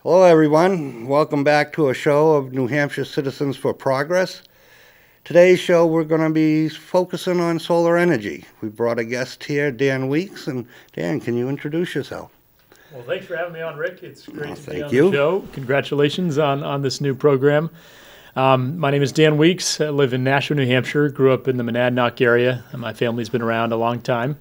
Hello, everyone. Welcome back to a show of New Hampshire Citizens for Progress. Today's show, we're going to be focusing on solar energy. We brought a guest here, Dan Weeks. And Dan, can you introduce yourself? Well, thanks for having me on, Rick. It's great to be thank on you. the show. Congratulations on this new program. My name is Dan Weeks. I live in Nashua, New Hampshire. Grew up in the Monadnock area. My family's been around a long time.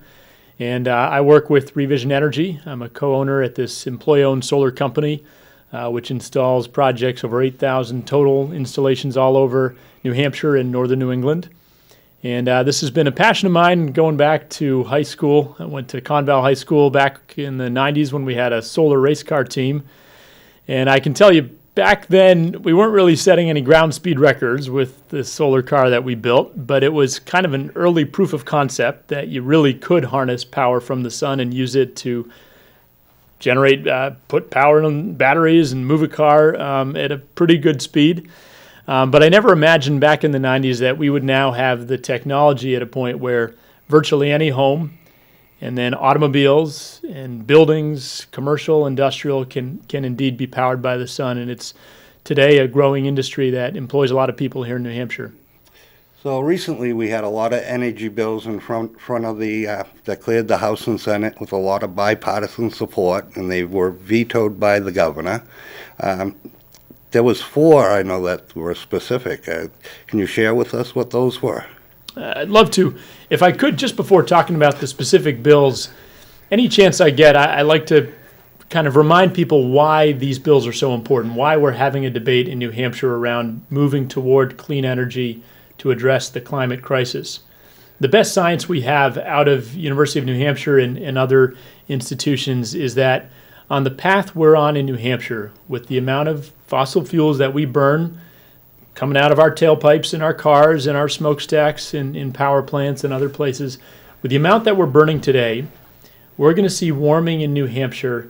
And I work with Revision Energy. I'm a co-owner at this employee-owned solar company, which installs projects over 8,000 total installations all over New Hampshire and northern New England. And this has been a passion of mine going back to high school. I went to Conval High School back in the 90s when we had a solar race car team. And I can tell you, back then, we weren't really setting any ground speed records with the solar car that we built, but it was kind of an early proof of concept that you really could harness power from the sun and use it to generate, put power in batteries and move a car at a pretty good speed. But I never imagined back in the 90s that we would now have the technology at a point where virtually any home and then automobiles and buildings, commercial, industrial, can indeed be powered by the sun. And it's today a growing industry that employs a lot of people here in New Hampshire. So recently we had a lot of energy bills in front of that cleared the House and Senate with a lot of bipartisan support, and they were vetoed by the governor. There was 4, I know, that were specific. Can you share with us what those were? I'd love to. If I could, just before talking about the specific bills, any chance I get, I like to kind of remind people why these bills are so important, why we're having a debate in New Hampshire around moving toward clean energy to address the climate crisis. The best science we have out of University of New Hampshire and other institutions is that on the path we're on in New Hampshire, with the amount of fossil fuels that we burn coming out of our tailpipes in our cars and our smokestacks in power plants and other places, with the amount that we're burning today, we're going to see warming in New Hampshire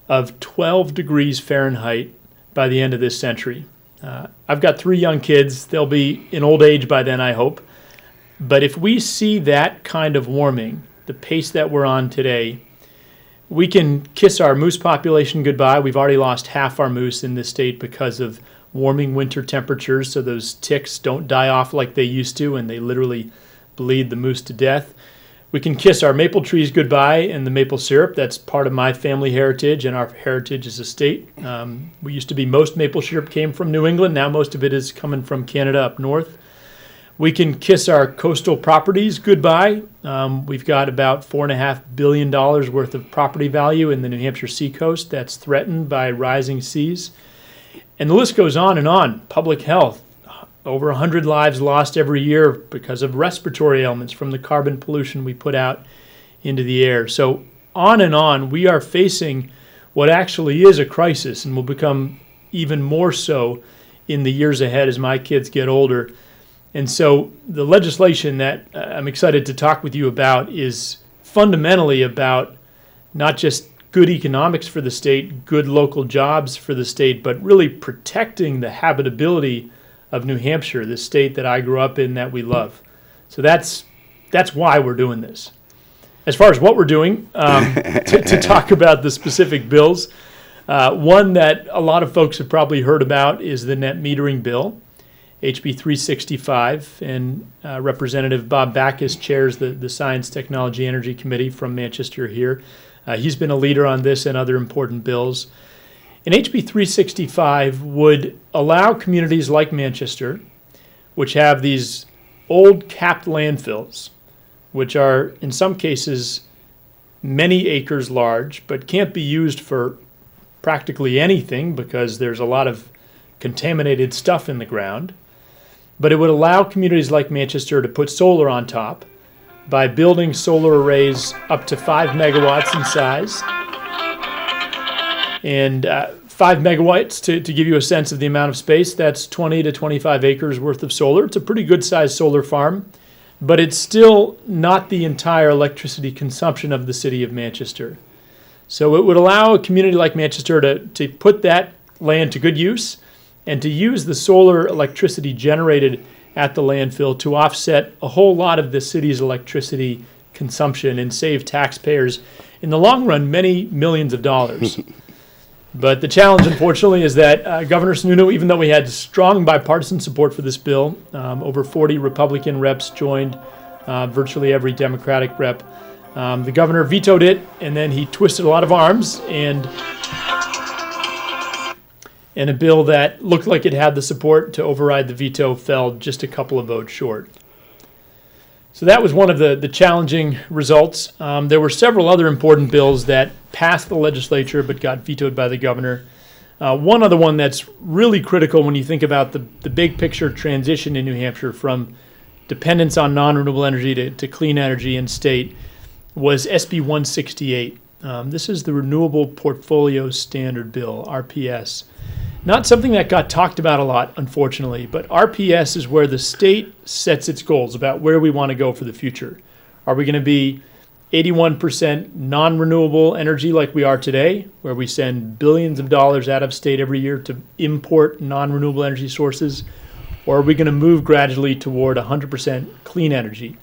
of 12 degrees Fahrenheit by the end of this century. I've got 3 young kids. They'll be in old age by then, I hope. But if we see that kind of warming, the pace that we're on today, we can kiss our moose population goodbye. We've already lost half our moose in this state because of warming winter temperatures, so those ticks don't die off like they used to, and they literally bleed the moose to death. We can kiss our maple trees goodbye and the maple syrup. That's part of my family heritage and our heritage as a state. We used to be most maple syrup came from New England. Now most of it is coming from Canada up north. We can kiss our coastal properties goodbye. We've got about $4.5 billion worth of property value in the New Hampshire seacoast that's threatened by rising seas. And the list goes on and on. Public health, over 100 lives lost every year because of respiratory ailments from the carbon pollution we put out into the air. So on and on, we are facing what actually is a crisis and will become even more so in the years ahead as my kids get older. And so the legislation that I'm excited to talk with you about is fundamentally about not just good economics for the state, good local jobs for the state, but really protecting the habitability of New Hampshire, the state that I grew up in that we love. So that's why we're doing this. As far as what we're doing, to talk about the specific bills, one that a lot of folks have probably heard about is the net metering bill, HB 365, and Representative Bob Backus chairs the Science, Technology, Energy Committee from Manchester here. He's been a leader on this and other important bills. And HB 365 would allow communities like Manchester, which have these old capped landfills, which are in some cases many acres large, but can't be used for practically anything because there's a lot of contaminated stuff in the ground. But it would allow communities like Manchester to put solar on top by building solar arrays up to 5 megawatts in size. And 5 megawatts, to give you a sense of the amount of space, that's 20 to 25 acres worth of solar. It's a pretty good-sized solar farm, but it's still not the entire electricity consumption of the city of Manchester. So it would allow a community like Manchester to put that land to good use and to use the solar electricity generated at the landfill to offset a whole lot of the city's electricity consumption and save taxpayers, in the long run, many millions of dollars. But the challenge, unfortunately, is that Governor Sununu, even though we had strong bipartisan support for this bill, over 40 Republican reps joined, virtually every Democratic rep. The governor vetoed it, and then he twisted a lot of arms, and a bill that looked like it had the support to override the veto fell just a couple of votes short. So that was one of the challenging results. There were several other important bills that passed the legislature but got vetoed by the governor. One other one that's really critical when you think about the big picture transition in New Hampshire from dependence on non-renewable energy to clean energy in state was SB 168. This is the Renewable Portfolio Standard Bill, RPS. Not something that got talked about a lot, unfortunately, but RPS is where the state sets its goals about where we want to go for the future. Are we going to be 81% non-renewable energy like we are today, where we send billions of dollars out of state every year to import non-renewable energy sources? Or are we going to move gradually toward 100% clean energy?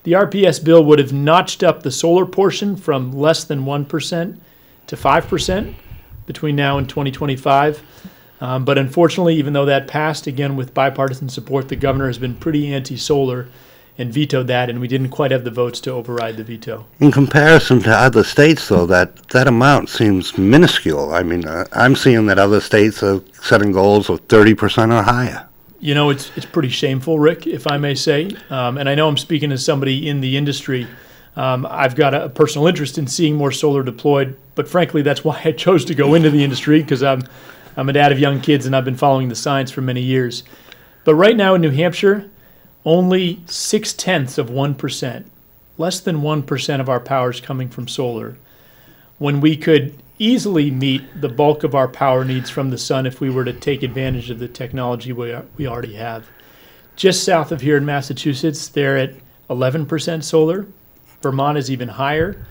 The RPS bill would have notched up the solar portion from less than 1% to 5% between now and 2025. But unfortunately, even though that passed, again, with bipartisan support, the governor has been pretty anti-solar and vetoed that, and we didn't quite have the votes to override the veto. In comparison to other states, though, that amount seems minuscule. I mean, I'm seeing that other states are setting goals of 30% or higher. You know, it's pretty shameful, Rick, if I may say. And I know I'm speaking as somebody in the industry. I've got a personal interest in seeing more solar deployed, but frankly, that's why I chose to go into the industry, because I'm a dad of young kids and I've been following the science for many years. But right now in New Hampshire, only 0.6%, less than 1% of our power is coming from solar, when we could easily meet the bulk of our power needs from the sun if we were to take advantage of the technology we already have. Just south of here in Massachusetts, they're at 11% solar. Vermont is even higher.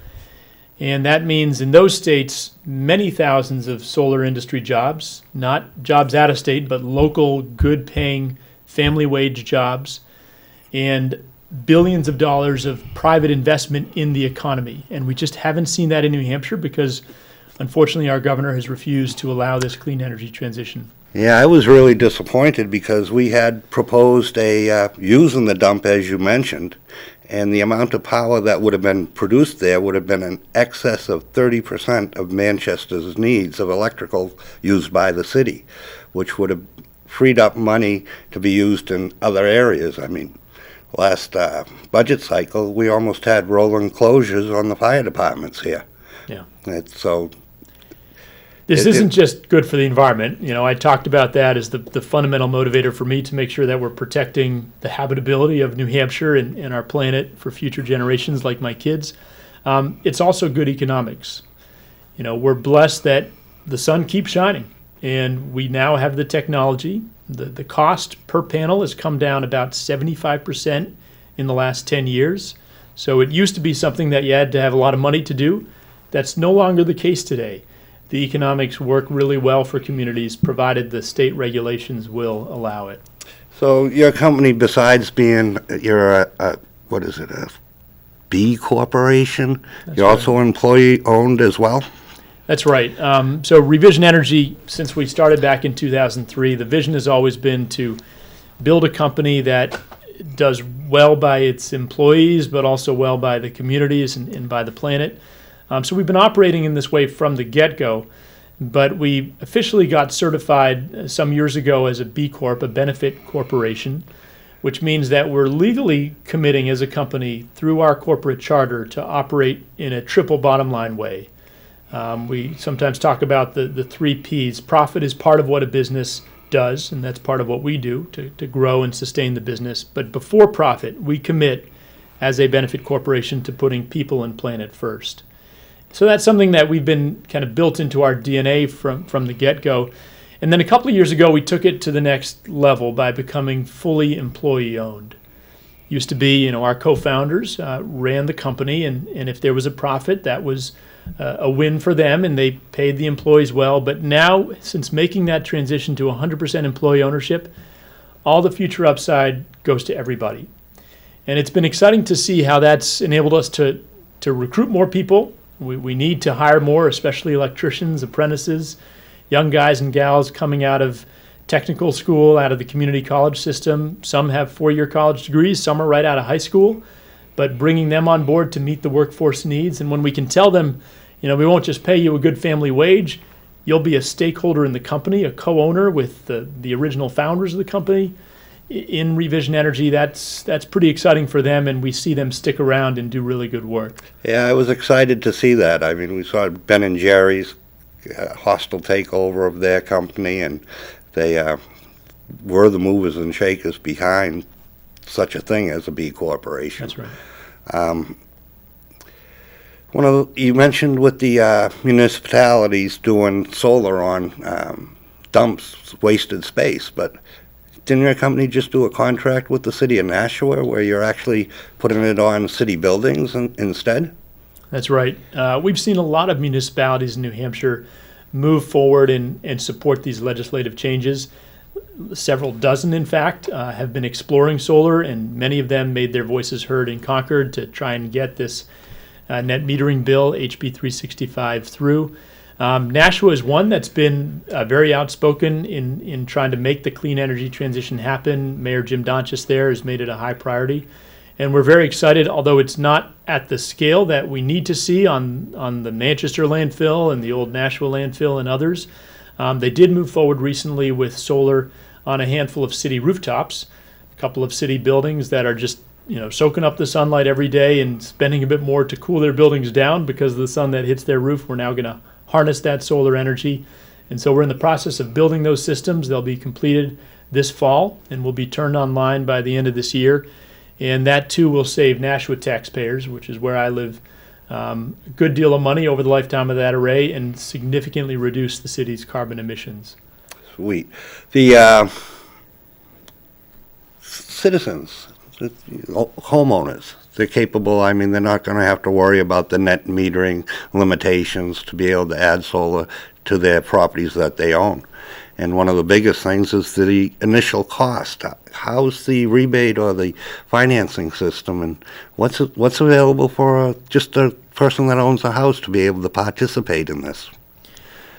And that means in those states, many thousands of solar industry jobs, not jobs out of state, but local, good-paying, family wage jobs, and billions of dollars of private investment in the economy. And we just haven't seen that in New Hampshire because, unfortunately, our governor has refused to allow this clean energy transition. Yeah, I was really disappointed because we had proposed using the dump, as you mentioned, and the amount of power that would have been produced there would have been in excess of 30% of Manchester's needs of electrical used by the city, which would have freed up money to be used in other areas. I mean, last budget cycle, we almost had rolling closures on the fire departments here. Yeah. This isn't just good for the environment. You know, I talked about that as the fundamental motivator for me to make sure that we're protecting the habitability of New Hampshire and our planet for future generations like my kids. It's also good economics. You know, we're blessed that the sun keeps shining, and we now have the technology. The cost per panel has come down about 75% in the last 10 years. So it used to be something that you had to have a lot of money to do. That's no longer the case today. The economics work really well for communities, provided the state regulations will allow it. So your company, besides being, you're a B corporation, you're also employee-owned as well? That's right. So Revision Energy, since we started back in 2003, the vision has always been to build a company that does well by its employees, but also well by the communities and by the planet. So we've been operating in this way from the get-go, but we officially got certified some years ago as a B Corp, a benefit corporation, which means that we're legally committing as a company through our corporate charter to operate in a triple bottom line way. We sometimes talk about the 3 Ps. Profit is part of what a business does, and that's part of what we do to grow and sustain the business. But before profit, we commit as a benefit corporation to putting people and planet first. So that's something that we've been kind of built into our DNA from the get-go. And then a couple of years ago, we took it to the next level by becoming fully employee-owned. Used to be, our co-founders ran the company, and if there was a profit, that was a win for them, and they paid the employees well. But now, since making that transition to 100% employee ownership, all the future upside goes to everybody. And it's been exciting to see how that's enabled us to recruit more people. We need to hire more, especially electricians, apprentices, young guys and gals coming out of technical school, out of the community college system. Some have four-year college degrees, some are right out of high school, but bringing them on board to meet the workforce needs. And when we can tell them, we won't just pay you a good family wage, you'll be a stakeholder in the company, a co-owner with the original founders of the company in Revision Energy, that's pretty exciting for them, and we see them stick around and do really good work. Yeah, I was excited to see that. I mean, we saw Ben and Jerry's hostile takeover of their company, and they were the movers and shakers behind such a thing as a B corporation. That's right. You mentioned with the municipalities doing solar on dumps, wasted space, but didn't your company just do a contract with the city of Nashua where you're actually putting it on city buildings instead? That's right. We've seen a lot of municipalities in New Hampshire move forward and support these legislative changes. Several dozen, in fact, have been exploring solar, and many of them made their voices heard in Concord to try and get this net metering bill, HB 365, through. Nashua is one that's been very outspoken in trying to make the clean energy transition happen. Mayor Jim Donchis there has made it a high priority. And we're very excited, although it's not at the scale that we need to see on the Manchester landfill and the old Nashua landfill and others. They did move forward recently with solar on a handful of city rooftops, a couple of city buildings that are just soaking up the sunlight every day and spending a bit more to cool their buildings down because of the sun that hits their roof. We're now going to harness that solar energy. And so we're in the process of building those systems. They'll be completed this fall and will be turned online by the end of this year. And that too will save Nashua taxpayers, which is where I live, a good deal of money over the lifetime of that array and significantly reduce the city's carbon emissions. Sweet. The citizens, the homeowners, they're capable. I mean, they're not going to have to worry about the net metering limitations to be able to add solar to their properties that they own. And one of the biggest things is the initial cost. How's the rebate or the financing system, and what's available for just a person that owns a house to be able to participate in this?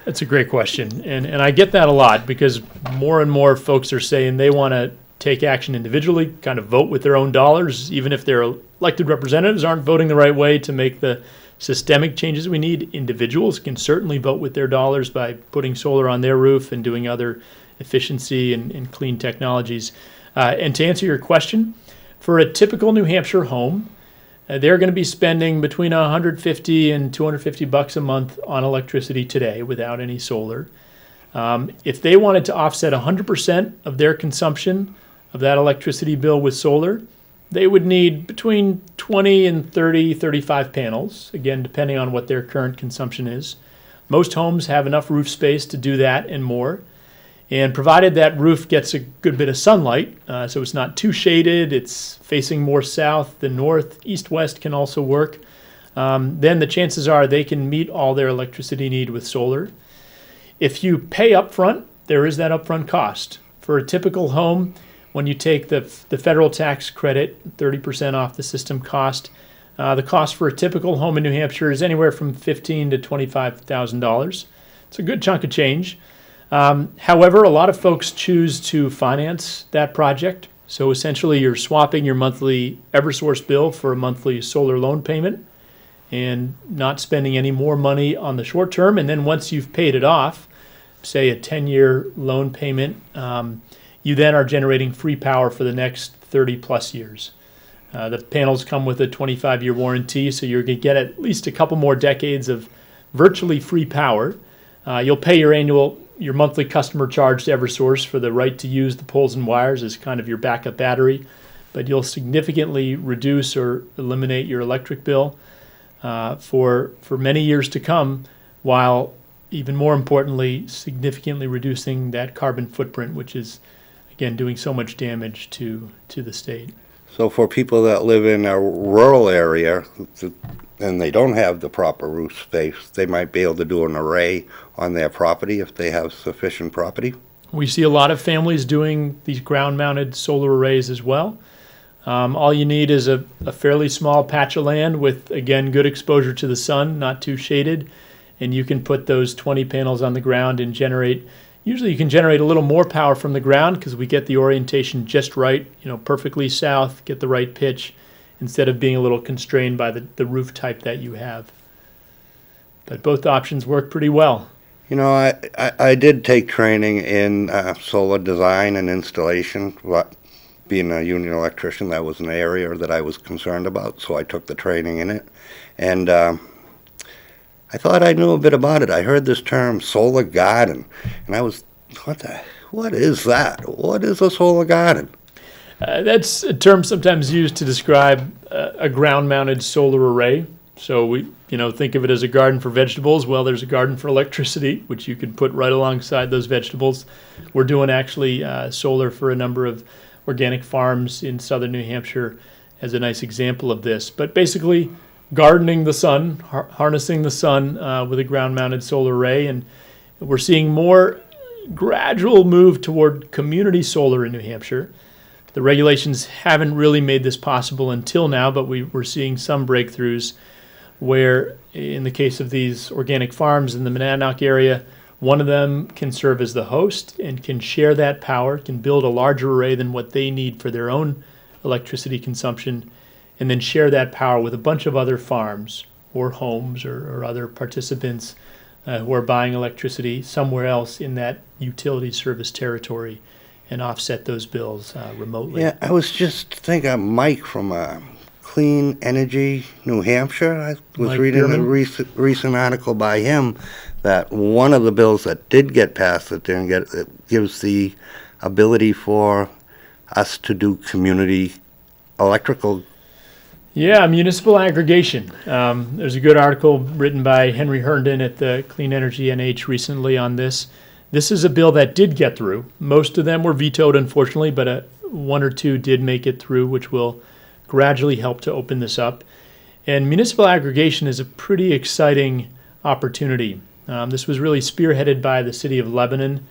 That's a great question. And I get that a lot because more and more folks are saying they want to take action individually, kind of vote with their own dollars, even if their elected representatives aren't voting the right way to make the systemic changes we need. Individuals can certainly vote with their dollars by putting solar on their roof and doing other efficiency and clean technologies. And to answer your question, for a typical New Hampshire home, they're going to be spending between $150 and $250 a month on electricity today without any solar. If they wanted to offset 100% of their consumption of that electricity bill with solar, they would need between 20 and 30, 35 panels, again, depending on what their current consumption is. Most homes have enough roof space to do that and more. And provided that roof gets a good bit of sunlight, so it's not too shaded, it's facing more south than north, east-west can also work, then the chances are they can meet all their electricity need with solar. If you pay upfront, there is that upfront cost. For a typical home, when you take the federal tax credit, 30% off the system cost, the cost for a typical home in New Hampshire is anywhere from $15,000 to $25,000. It's a good chunk of change. However, a lot of folks choose to finance that project. So essentially, you're swapping your monthly Eversource bill for a monthly solar loan payment and not spending any more money on the short term. And then once you've paid it off, say a 10-year loan payment, you then are generating free power for the next 30 plus years. The panels come with a 25-year warranty, so you're going to get at least a couple more decades of virtually free power. You'll pay your monthly customer charge to Eversource for the right to use the poles and wires as kind of your backup battery, but you'll significantly reduce or eliminate your electric bill for many years to come, while even more importantly, significantly reducing that carbon footprint, which is, again, doing so much damage to the state. So for people that live in a rural area and they don't have the proper roof space, they might be able to do an array on their property if they have sufficient property? We see a lot of families doing these ground-mounted solar arrays as well. All you need is a fairly small patch of land with, again, good exposure to the sun, not too shaded, and you can put those 20 panels on the ground and generate. Usually you can generate a little more power from the ground because we get the orientation just right, perfectly south, get the right pitch, instead of being a little constrained by the roof type that you have. But both options work pretty well. I did take training in solar design and installation. But being a union electrician, that was an area that I was concerned about, so I took the training in it. And I thought I knew a bit about it. I heard this term, solar garden, and I was, what is that? What is a solar garden? That's a term sometimes used to describe a ground-mounted solar array. So we, think of it as a garden for vegetables. Well, there's a garden for electricity, which you can put right alongside those vegetables. We're doing actually solar for a number of organic farms in southern New Hampshire as a nice example of this. But basically, gardening the sun, harnessing the sun with a ground-mounted solar array, and we're seeing more gradual move toward community solar in New Hampshire. The regulations haven't really made this possible until now, but we're seeing some breakthroughs where, in the case of these organic farms in the Monadnock area, one of them can serve as the host and can share that power, can build a larger array than what they need for their own electricity consumption, and then share that power with a bunch of other farms or homes or other participants who are buying electricity somewhere else in that utility service territory and offset those bills remotely. Yeah, I was just thinking Mike from Clean Energy New Hampshire. I was Mike reading Bierman? a recent article by him that one of the bills that did get passed that didn't get it gives the ability for us to do community electrical. Yeah, municipal aggregation. There's a good article written by Henry Herndon at the Clean Energy NH recently on this. This is a bill that did get through. Most of them were vetoed, unfortunately, but one or two did make it through, which will gradually help to open this up. And municipal aggregation is a pretty exciting opportunity. This was really spearheaded by the city of Lebanon.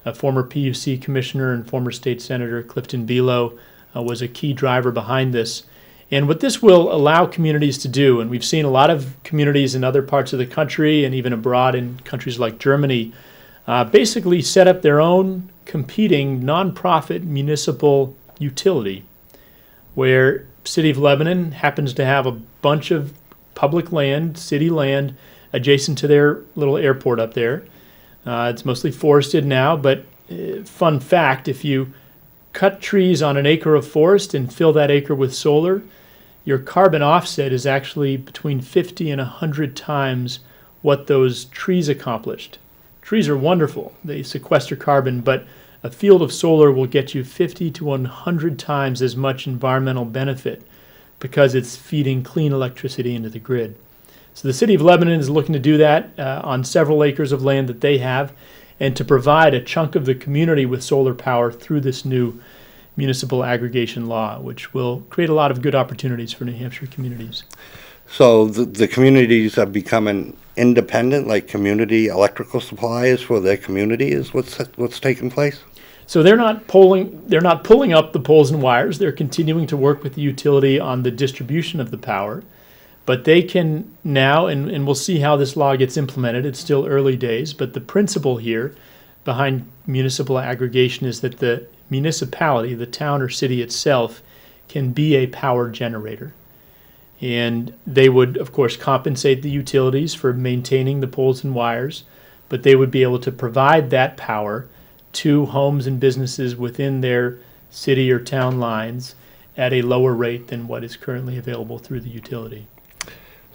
A former PUC commissioner and former state senator Clifton Belo was a key driver behind this. And what this will allow communities to do, and we've seen a lot of communities in other parts of the country and even abroad in countries like Germany, basically set up their own competing nonprofit municipal utility, where City of Lebanon happens to have a bunch of public land, city land, adjacent to their little airport up there. It's mostly forested now, but fun fact, if you cut trees on an acre of forest and fill that acre with solar, your carbon offset is actually between 50 and 100 times what those trees accomplished. Trees are wonderful. They sequester carbon, but a field of solar will get you 50 to 100 times as much environmental benefit because it's feeding clean electricity into the grid. So the city of Lebanon is looking to do that on several acres of land that they have and to provide a chunk of the community with solar power through this new municipal aggregation law, which will create a lot of good opportunities for New Hampshire communities. So the communities are becoming independent, like community electrical suppliers for their community is what's taking place? So they're not pulling up the poles and wires. They're continuing to work with the utility on the distribution of the power. But they can now, and we'll see how this law gets implemented. It's still early days, but the principle here behind municipal aggregation is that the municipality, the town or city itself, can be a power generator. And they would, of course, compensate the utilities for maintaining the poles and wires, but they would be able to provide that power to homes and businesses within their city or town lines at a lower rate than what is currently available through the utility.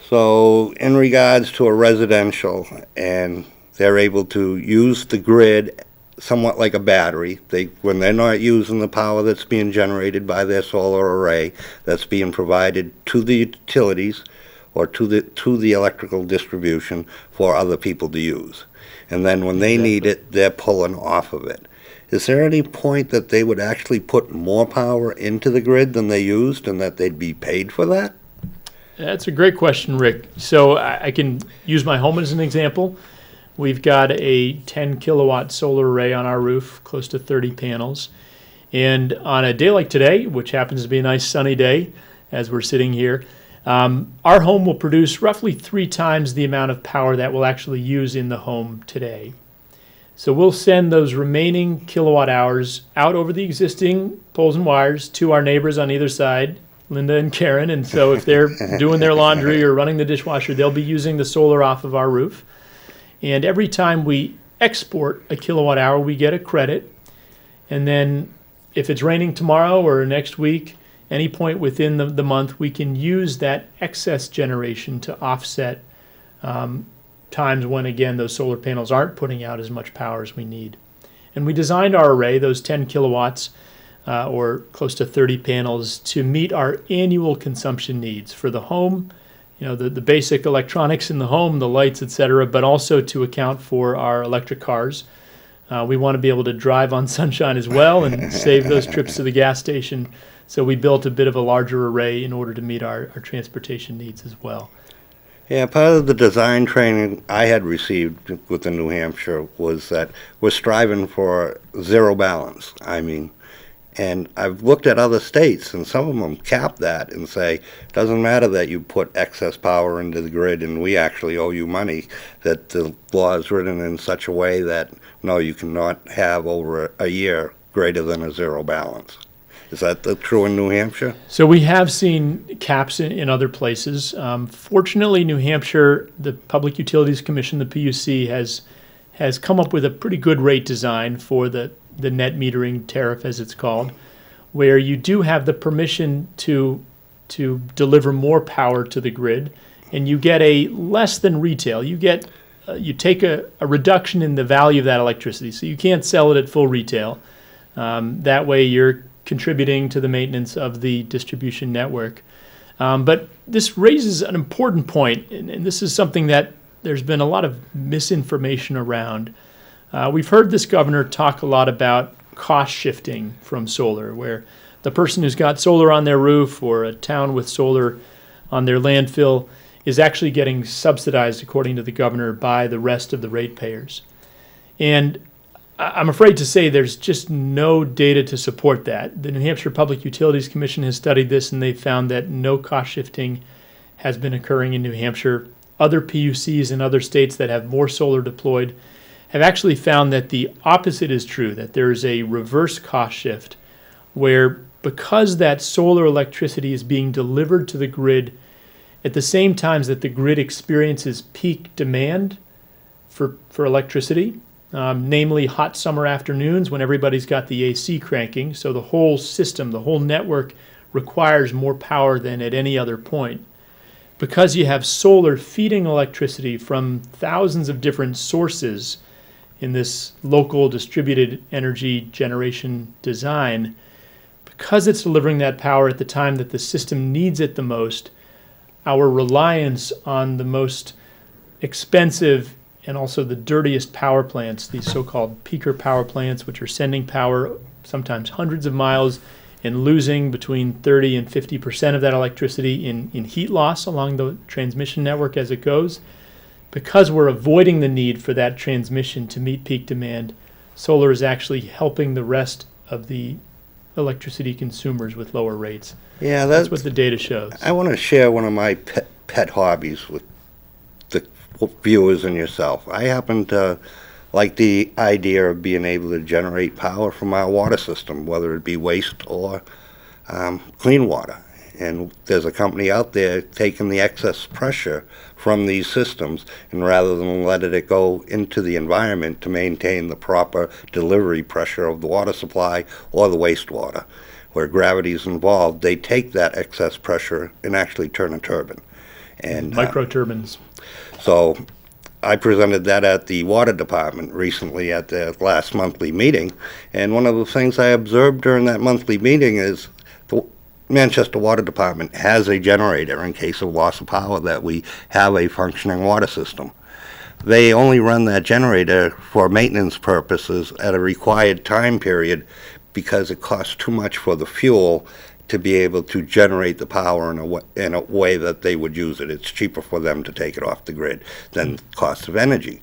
So in regards to a residential, and they're able to use the grid somewhat like a battery. When they're not using the power that's being generated by their solar array, that's being provided to the utilities or to the electrical distribution for other people to use. And then when they need it, they're pulling off of it. Is there any point that they would actually put more power into the grid than they used and that they'd be paid for that? That's a great question, Rick. So I can use my home as an example. We've got a 10 kilowatt solar array on our roof, close to 30 panels. And on a day like today, which happens to be a nice sunny day as we're sitting here, Our home will produce roughly 3 times the amount of power that we'll actually use in the home today. So we'll send those remaining kilowatt hours out over the existing poles and wires to our neighbors on either side, Linda and Karen. And so if they're doing their laundry or running the dishwasher, they'll be using the solar off of our roof. And every time we export a kilowatt hour, we get a credit. And then if it's raining tomorrow or next week, any point within the month, we can use that excess generation to offset times when, again, those solar panels aren't putting out as much power as we need. And we designed our array, those 10 kilowatts or close to 30 panels, to meet our annual consumption needs for the home, the basic electronics in the home, the lights, et cetera, but also to account for our electric cars. We want to be able to drive on sunshine as well and save those trips to the gas station. So we built a bit of a larger array in order to meet our transportation needs as well. Yeah, part of the design training I had received within New Hampshire was that we're striving for zero balance. And I've looked at other states, and some of them cap that and say, it doesn't matter that you put excess power into the grid and we actually owe you money, that the law is written in such a way that, no, you cannot have over a year greater than a zero balance. Is that true in New Hampshire? So we have seen caps in other places. Fortunately, New Hampshire, the Public Utilities Commission, the PUC, has come up with a pretty good rate design for the net metering tariff, as it's called, where you do have the permission to deliver more power to the grid, and you get a less than retail. You get you take a reduction in the value of that electricity, so you can't sell it at full retail. That way, you're contributing to the maintenance of the distribution network. But this raises an important point, and this is something that there's been a lot of misinformation around. We've heard this governor talk a lot about cost shifting from solar, where the person who's got solar on their roof or a town with solar on their landfill is actually getting subsidized, according to the governor, by the rest of the ratepayers. And I'm afraid to say there's just no data to support that. The New Hampshire Public Utilities Commission has studied this, and they found that no cost shifting has been occurring in New Hampshire. Other PUCs in other states that have more solar deployed have actually found that the opposite is true, that there is a reverse cost shift where, because that solar electricity is being delivered to the grid at the same times that the grid experiences peak demand for electricity, namely hot summer afternoons when everybody's got the AC cranking, so the whole system, the whole network requires more power than at any other point. Because you have solar feeding electricity from thousands of different sources in this local distributed energy generation design, because it's delivering that power at the time that the system needs it the most, our reliance on the most expensive and also the dirtiest power plants, these so-called peaker power plants, which are sending power sometimes hundreds of miles and losing between 30 and 50% of that electricity in heat loss along the transmission network as it goes. Because we're avoiding the need for that transmission to meet peak demand, solar is actually helping the rest of the electricity consumers with lower rates. Yeah, that's what the data shows. I want to share one of my pet hobbies with the viewers and yourself. I happen to like the idea of being able to generate power from our water system, whether it be waste or clean water. And there's a company out there taking the excess pressure from these systems, and rather than letting it go into the environment to maintain the proper delivery pressure of the water supply or the wastewater, where gravity is involved, they take that excess pressure and actually turn a turbine. And micro turbines. So I presented that at the water department recently at the last monthly meeting, and one of the things I observed during that monthly meeting is the Manchester Water Department has a generator in case of loss of power, that we have a functioning water system. They only run that generator for maintenance purposes at a required time period because it costs too much for the fuel to be able to generate the power in a way that they would use it. It's cheaper for them to take it off the grid than the cost of energy.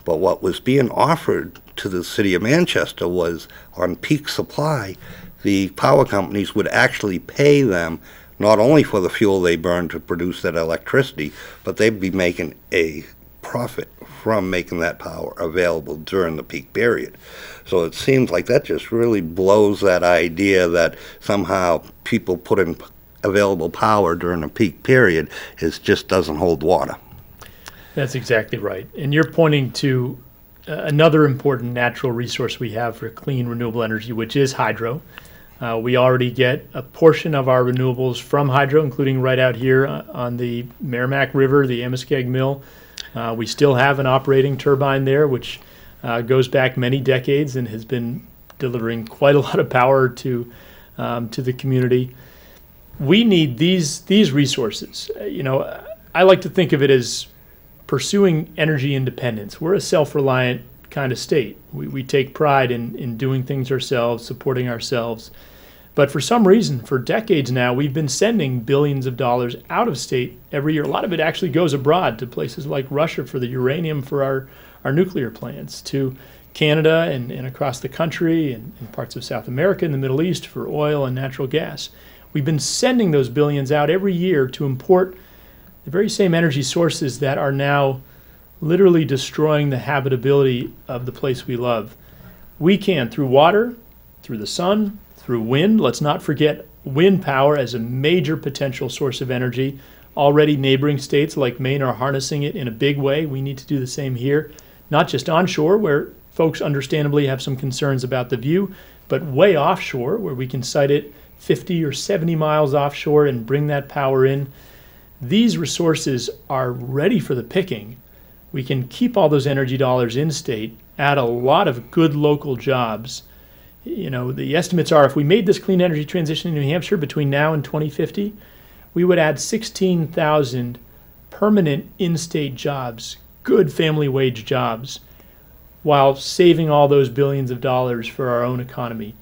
But what was being offered to the city of Manchester was, on peak supply, the power companies would actually pay them not only for the fuel they burn to produce that electricity, but they'd be making a profit from making that power available during the peak period. So it seems like that just really blows that idea that somehow people putting available power during a peak period just doesn't hold water. That's exactly right. And you're pointing to another important natural resource we have for clean renewable energy, which is hydro. We already get a portion of our renewables from hydro, including right out here on the Merrimack River, the Amoskeag Mill. We still have an operating turbine there, which goes back many decades and has been delivering quite a lot of power to the community. We need these resources. I like to think of it as pursuing energy independence. We're a self-reliant kind of state. We take pride in doing things ourselves, supporting ourselves. But for some reason, for decades now, we've been sending billions of dollars out of state every year. A lot of it actually goes abroad to places like Russia for the uranium for our nuclear plants, to Canada and across the country and parts of South America and the Middle East for oil and natural gas. We've been sending those billions out every year to import the very same energy sources that are now literally destroying the habitability of the place we love. We can, through water, through the sun, through wind. Let's not forget wind power as a major potential source of energy. Already neighboring states like Maine are harnessing it in a big way. We need to do the same here, not just onshore, where folks understandably have some concerns about the view, but way offshore, where we can site it 50 or 70 miles offshore and bring that power in. These resources are ready for the picking. We can keep all those energy dollars in state, add a lot of good local jobs. The estimates are if we made this clean energy transition in New Hampshire between now and 2050, we would add 16,000 permanent in-state jobs, good family wage jobs, while saving all those billions of dollars for our own economy.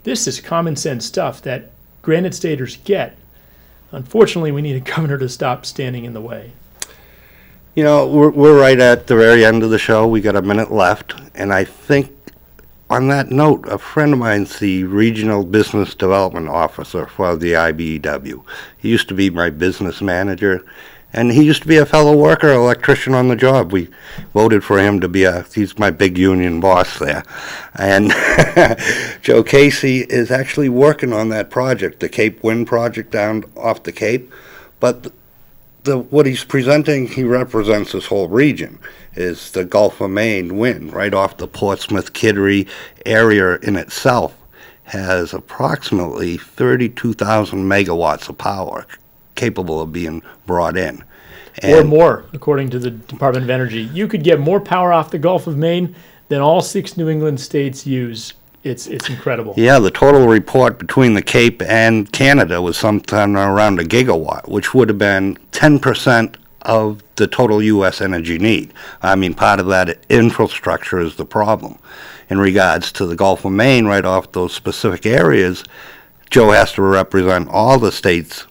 This is common sense stuff that Granite Staters get. Unfortunately, we need a governor to stop standing in the way. We're right at the very end of the show. We got a minute left, and I think on that note, a friend of mine's the Regional Business Development Officer for the IBEW. He used to be my business manager, and he used to be a fellow worker, electrician on the job. We voted for him to be he's my big union boss there. And Joe Casey is actually working on that project, the Cape Wind project down off the Cape. But what he's presenting, he represents this whole region, is the Gulf of Maine wind right off the Portsmouth Kittery area in itself has approximately 32,000 megawatts of power capable of being brought in. Or more, according to the Department of Energy. You could get more power off the Gulf of Maine than all 6 New England states use. It's incredible. Yeah, the total report between the Cape and Canada was sometime around a gigawatt, which would have been 10% of the total U.S. energy need. I mean, part of that infrastructure is the problem. In regards to the Gulf of Maine, right off those specific areas, Joe has to represent all the states,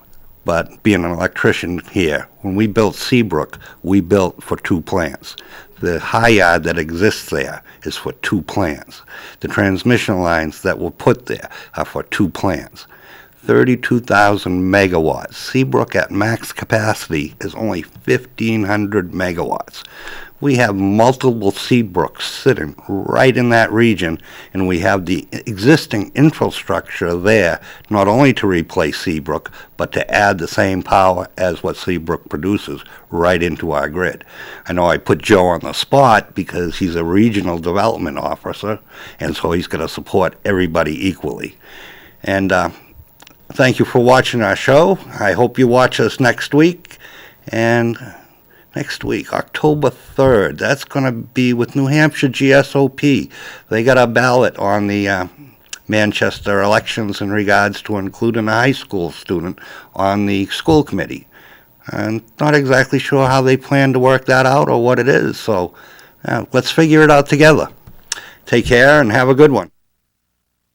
but being an electrician here, when we built Seabrook, we built for 2 plants. The high yard that exists there is for 2 plants. The transmission lines that were put there are for 2 plants. 32,000 megawatts. Seabrook at max capacity is only 1,500 megawatts. We have multiple Seabrooks sitting right in that region, and we have the existing infrastructure there, not only to replace Seabrook, but to add the same power as what Seabrook produces right into our grid. I know I put Joe on the spot because he's a regional development officer, and so he's going to support everybody equally. And thank you for watching our show. I hope you watch us next week. And next week, October 3rd, that's going to be with New Hampshire GSOP. They got a ballot on the Manchester elections in regards to including a high school student on the school committee. I'm not exactly sure how they plan to work that out or what it is, so let's figure it out together. Take care and have a good one.